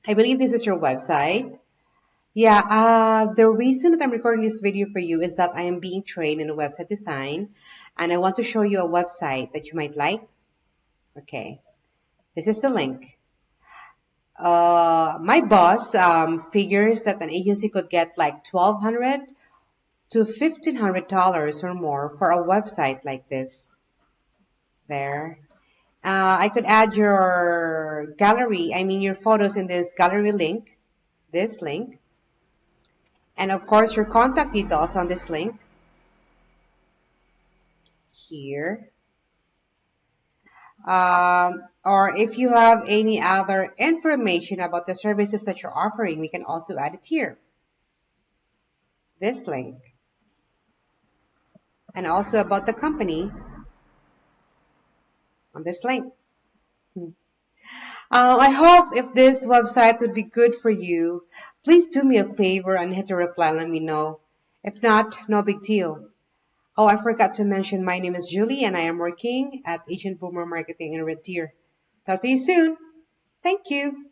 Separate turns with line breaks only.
I believe this is your website. Yeah, the reason that I'm recording this video for you is that I am being trained in website design and I want to show you a website that you might like. Okay, this is the link. My boss figures that an agency could get like $1,200 to $1,500 or more for a website like this. There. I could add your gallery, I mean your photos in this gallery link, this link, and of course your contact details on this link here. Or if you have any other information about the services that you're offering, we can also add it here, this link, and also about the company on this link. I hope if this website would be good for you, please do me a favor and hit a reply, let me know. If not, no big deal. Oh, I forgot to mention my name is Julie and I am working at Agent Boomer Marketing in Red Deer. Talk to you soon. Thank you.